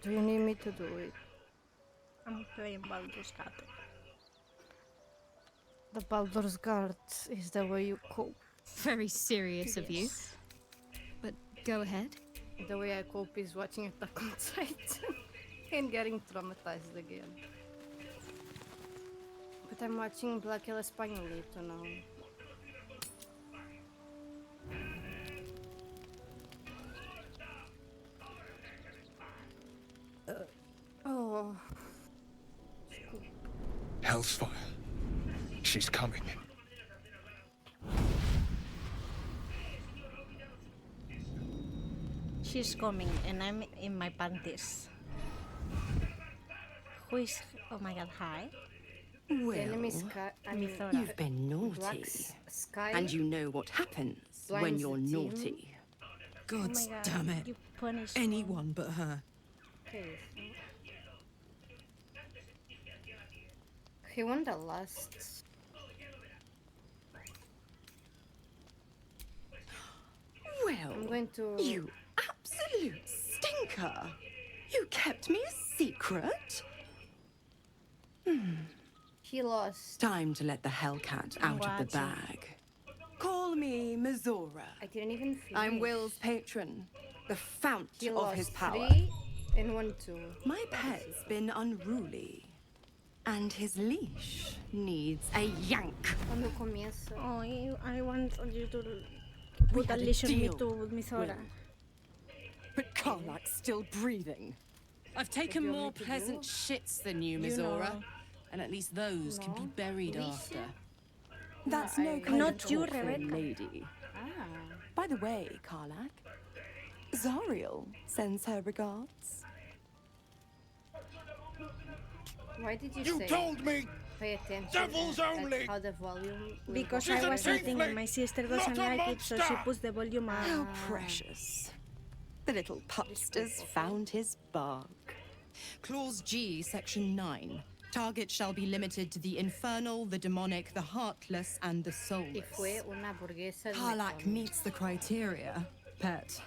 Do you need me to do it? I'm playing Baldur's Gate. The Baldur's Guard is the way you cope. Very serious of you. But go ahead. The way I cope is watching Attack on Titan and getting traumatized again. But I'm watching Black El Españolito now. Oh. Hell's fire. She's coming. She's coming and I'm in my panties. Who is... Oh my god, hi. The enemy Sky. I mean, Mithora. You've been naughty. Black's Sky. And you know what happens when blinds you're the team. naughty. Oh God my god, damn it. you punish Anyone but her. Okay. He won the last. Well, I'm going to. you absolute stinker. You kept me a secret. He lost. Time to let the Hellcat out of the watching. bag. Call me Mizora. I didn't even finish. I'm Will's patron, the fount He of lost his power. 3 and 1 2. My pet's been unruly, and his leash needs a yank. Quando começa. Oh, I want you to We put a had a leash on me deal, to Mithora. Will. But Karlak's still breathing. I've taken you want more me to pleasant do? shits than you, You Mizora. know. And at least those can be No. buried Leash? after. That's I- no kind Not of you, talk for a Rebecca. lady. Ah. By the way, Karlak, Zariel sends her regards. Why did you, You say told me! pay attention Devils at only! how the volume will Because go She's I a was eating tiefling, and my sister doesn't not a like it, so she monster. puts the volume How up. precious. The little pupster's found his bark. Clause G, Section 9. Target shall be limited to the infernal, the demonic, the heartless, and the Y soulless. fue una hamburguesa de Karlak McDonald's. meets the criteria, pet.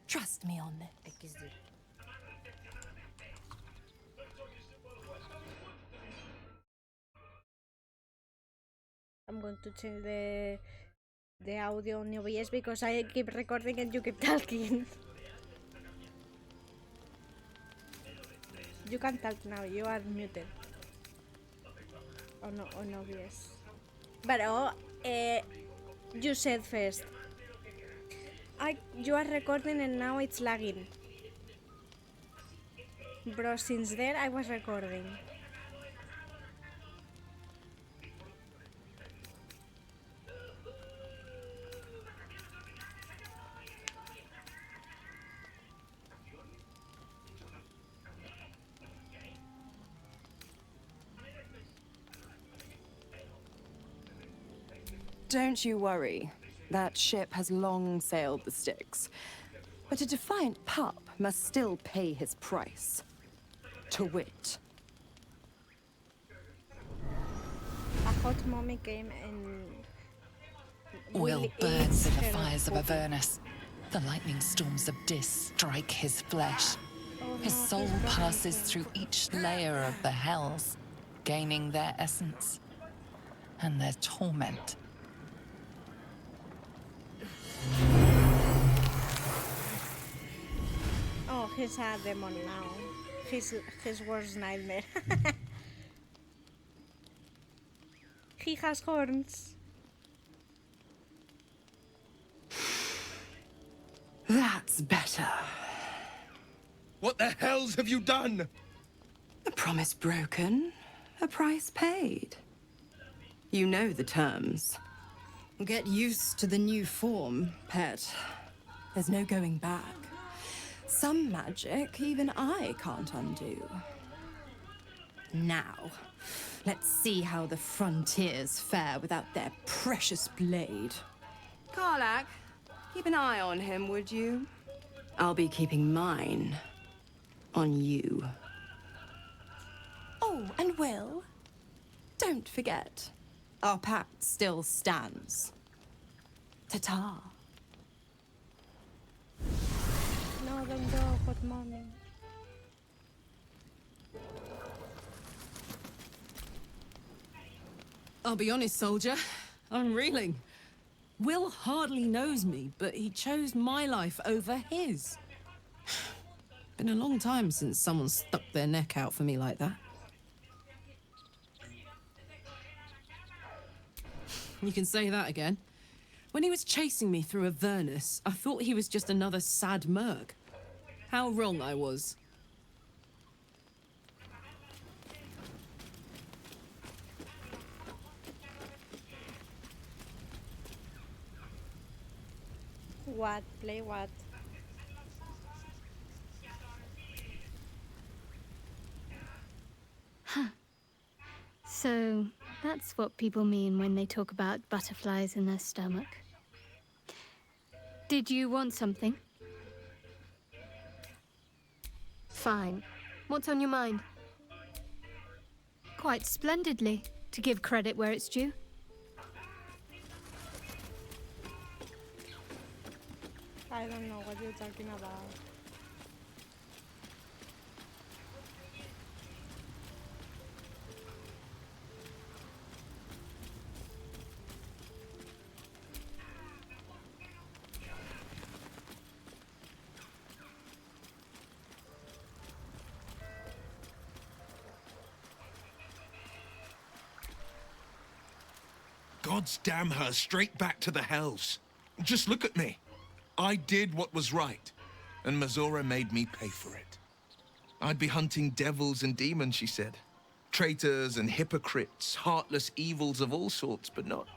Trust me on this. XD. I'm going to change the audio on OBS because I keep recording and you keep talking. You can talk now, you are muted. Oh no, on OBS. But you said first. You are recording and now it's lagging. Bro, since there I was recording. Don't you worry. That ship has long sailed the Styx. But a defiant pup must still pay his price. To wit, A hot mommy came and Will Will burns eats in the her fires of puppy. Avernus. The lightning storms of Dis strike his flesh. Oh His no, soul he's broken passes him. through each layer of the hells, gaining their essence and their torment. Oh, he's a demon now. His worst nightmare. He has horns. that's better. What the hells have you done? A promise broken, a price paid. You know the terms. Get used to the new form, pet. There's no going back. Some magic even I can't undo. Now, let's see how the frontiers fare without their precious blade. Karlak, keep an eye on him, would you? I'll be keeping mine on you. Oh, and Will, don't forget, Our pact still stands. ta-ta. No, don't go, hot mommy. I'll be honest, soldier. I'm reeling. Will hardly knows me, but he chose my life over his. Been a long time since someone stuck their neck out for me like that. You can say that again. When he was chasing me through Avernus, I thought he was just another sad merc. How wrong I was. What? Play what? So, that's what people mean when they talk about butterflies in their stomach. Did you want something? Fine. What's on your mind? Quite splendidly, to give credit where it's due. I don't know what you're talking about. Gods damn her, straight back to the hells. Just look at me. I did what was right, and Mazora made me pay for it. I'd be hunting devils and demons, she said. Traitors and hypocrites, heartless evils of all sorts, but not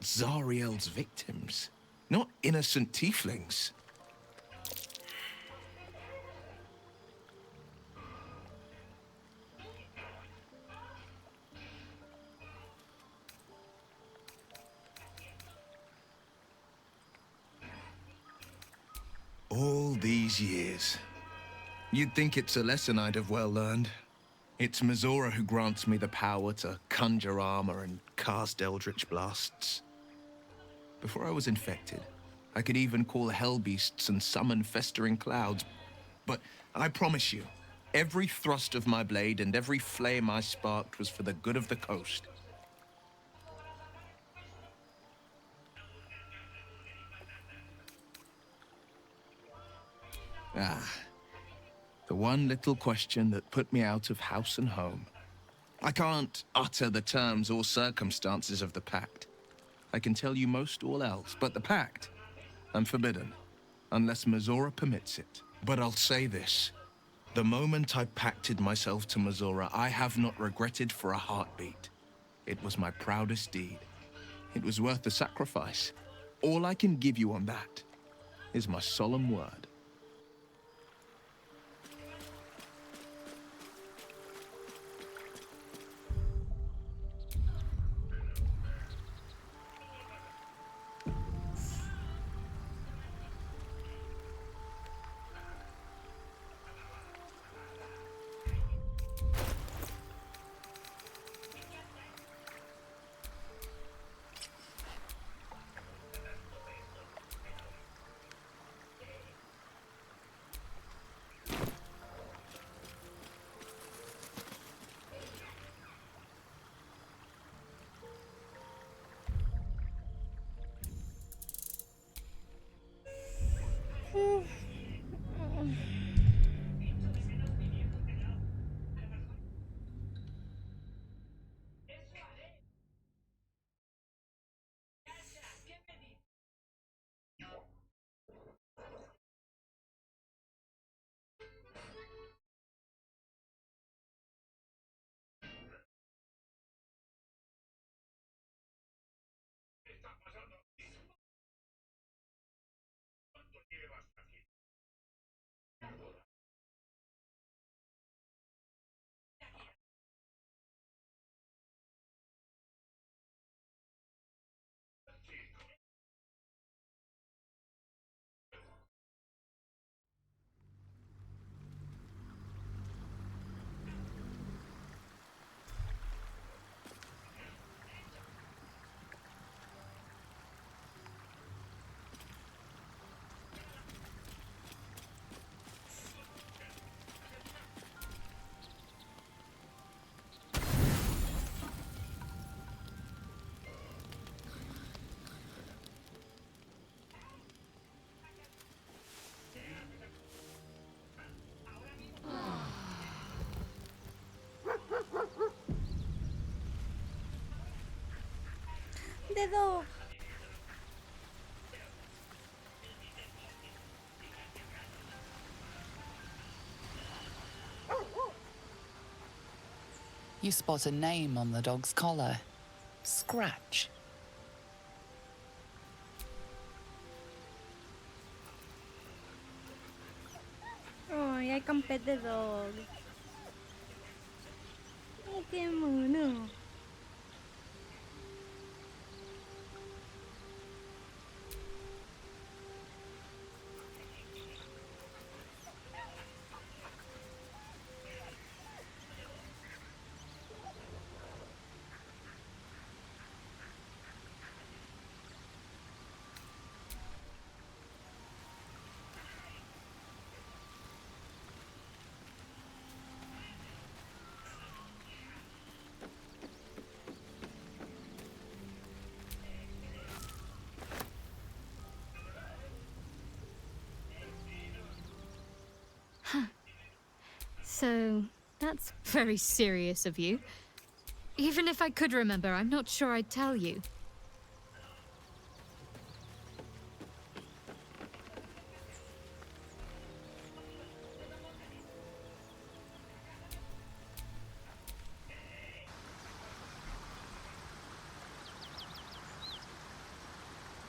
Zariel's victims. Not innocent tieflings. All these years. You'd think it's a lesson I'd have well learned. It's Mazora who grants me the power to conjure armor and cast eldritch blasts. Before I was infected, I could even call hell beasts and summon festering clouds. But I promise you, every thrust of my blade and every flame I sparked was for the good of the coast. The one little question that put me out of house and home. I can't utter the terms or circumstances of the pact. I can tell you most all else, but the pact, I'm forbidden, unless Mazora permits it. But I'll say this. The moment I pacted myself to Mazora, I have not regretted for a heartbeat. It was my proudest deed. It was worth the sacrifice. All I can give you on that is my solemn word. the dog. You spot a name on the dog's collar. Scratch. Oh, I can pet the dog. Ay, qué mono. So, that's very serious of you. Even if I could remember, I'm not sure I'd tell you.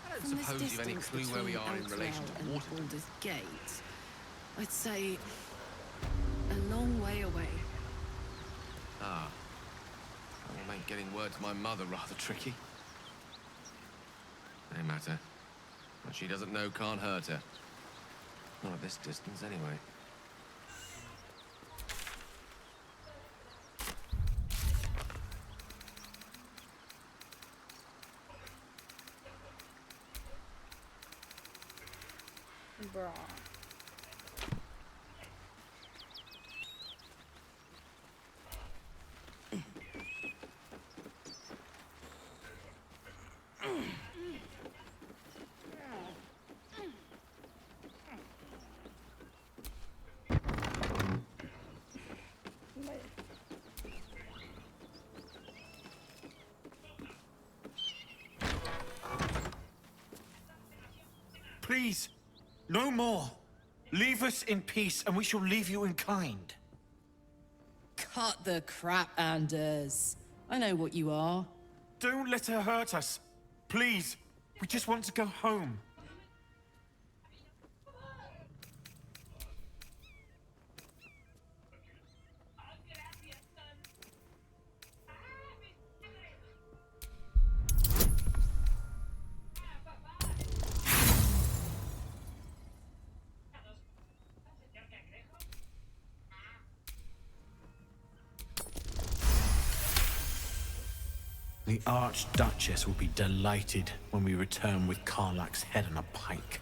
I don't From this suppose you've any distance clue where we between are in Elfwell relation to and water. Baldur's Gate, I'd say a long way away. Ah. That will make getting word to my mother rather tricky. No matter. What she doesn't know can't hurt her. Not at this distance, anyway. Bro. Please, no more. Leave us in peace, and we shall leave you in kind. Cut the crap, Anders. I know what you are. Don't let her hurt us. Please, we just want to go home. The Archduchess will be delighted when we return with Karlach's head on a pike.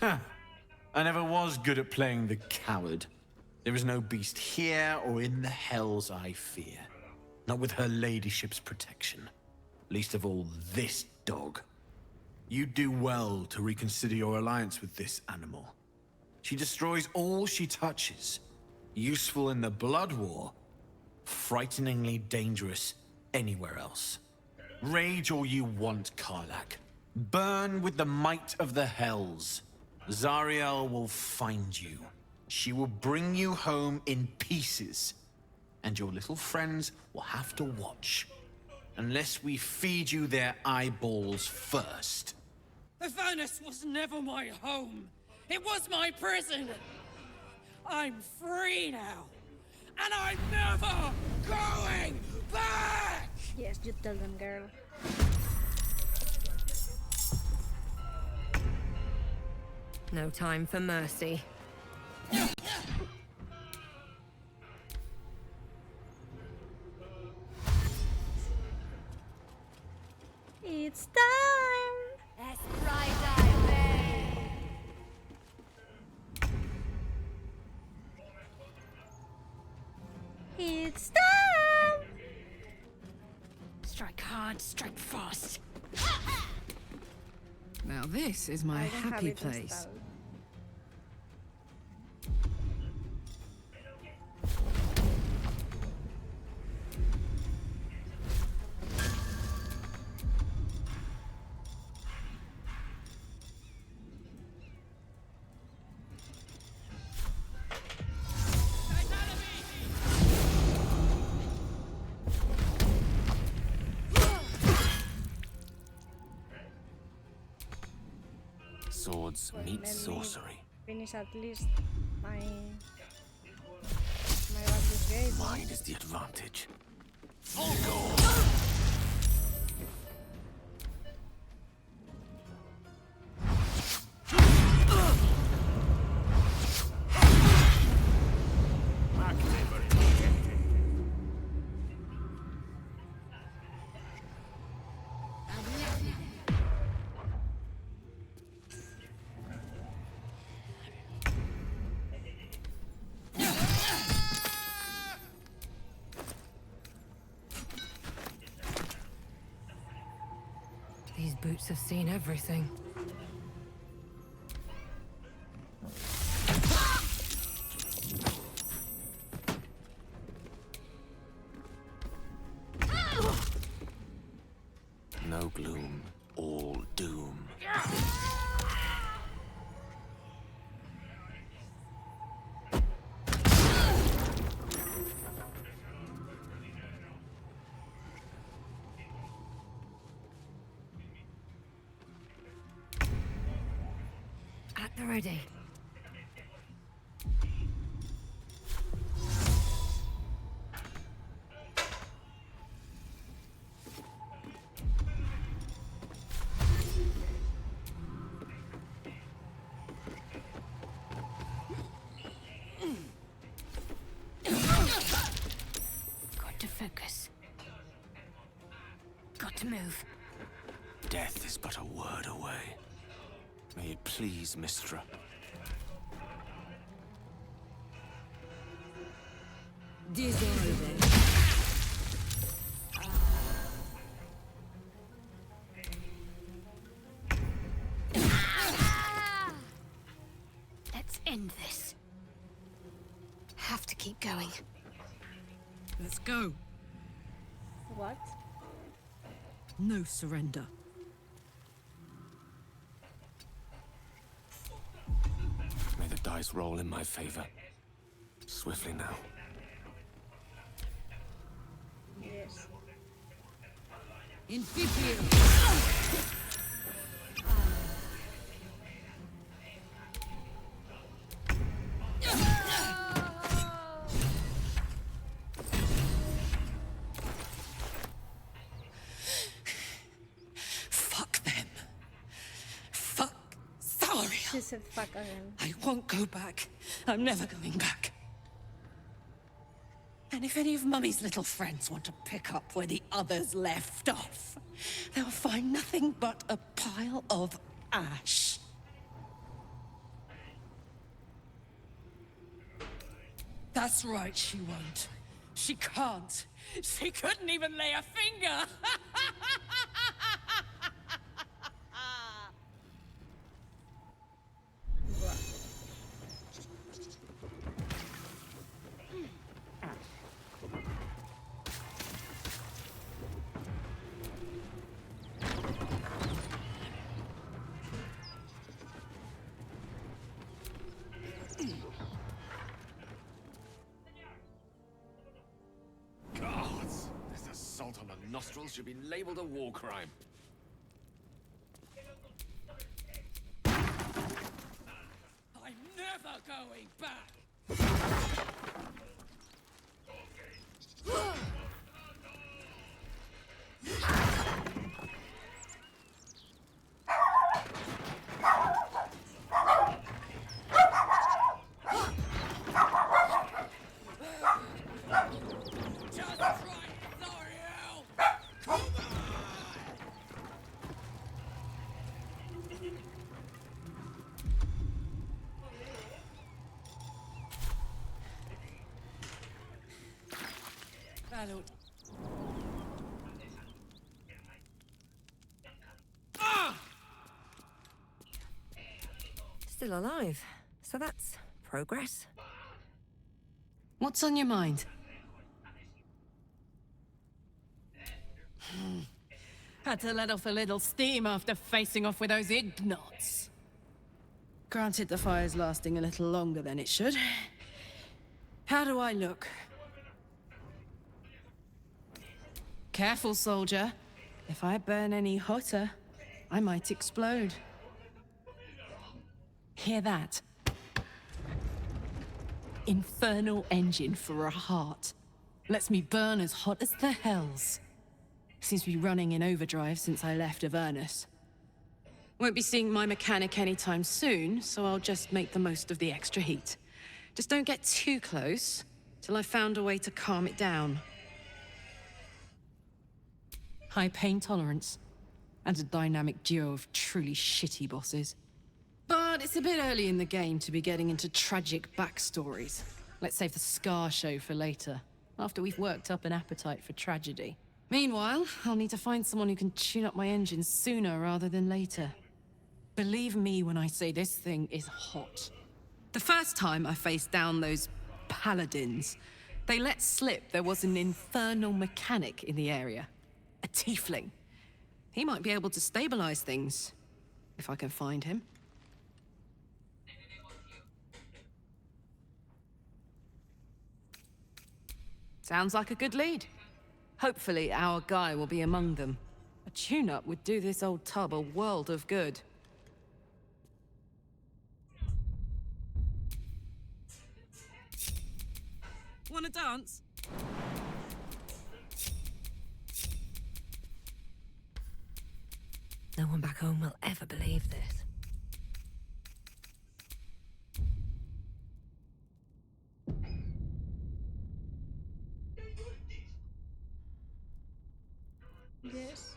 Huh. I never was good at playing the coward. There is no beast here or in the hells I fear. Not with her ladyship's protection. Least of all this dog. You do well to reconsider your alliance with this animal. She destroys all she touches. Useful in the blood war. Frighteningly dangerous anywhere else. Rage all you want, Karlach. Burn with the might of the hells. Zariel will find you. She will bring you home in pieces. And your little friends will have to watch. Unless we feed you their eyeballs first. The furnace was never my home. It was my prison. I'm free now. And I'm never going back! Yes, you tell them, girl. No time for mercy. It's time! That's right, I It's time! Strike hard, strike fast. Now this is my I don't have happy it place. installed. swords Well, meet let me sorcery. finish at least my Baldur's Gate. Mine is the advantage. These boots have seen everything. No gloom, all doom. At the ready. Got to focus. Got to move. Death is but a word away. May it please, Mistra. Let's end this. Have to keep going. Let's go. What? No surrender. May the dice roll in my favor. Swiftly now. Yes. Fuck them. Fuck Saria. She said fuck again. I won't go back. I'm never going back. And if any of Mummy's little friends want to pick up where the others left off, they'll find nothing but a pile of ash. That's right, she won't. She can't. She couldn't even lay a finger. Gods! This assault on the nostrils should be labeled a war crime. I'm never going back. Just right, Zariel! Come on! Battle. Still alive. So that's progress. What's on your mind? Had to let off a little steam after facing off with those ignots. Granted, the fire's lasting a little longer than it should. How do I look? Careful, soldier. If I burn any hotter, I might explode. Hear that? Infernal engine for a heart. Lets me burn as hot as the hells. Seems to be running in overdrive since I left Avernus. Won't be seeing my mechanic anytime soon, so I'll just make the most of the extra heat. Just don't get too close, till I've found a way to calm it down. High pain tolerance, and a dynamic duo of truly shitty bosses. But it's a bit early in the game to be getting into tragic backstories. Let's save the Scar show for later, after we've worked up an appetite for tragedy. Meanwhile, I'll need to find someone who can tune up my engine sooner rather than later. Believe me when I say this thing is hot. The first time I faced down those paladins, they let slip there was an infernal mechanic in the area. A tiefling. He might be able to stabilize things, if I can find him. Sounds like a good lead. Hopefully our guy will be among them. A tune-up would do this old tub a world of good. Wanna dance? No one back home will ever believe this. Yes.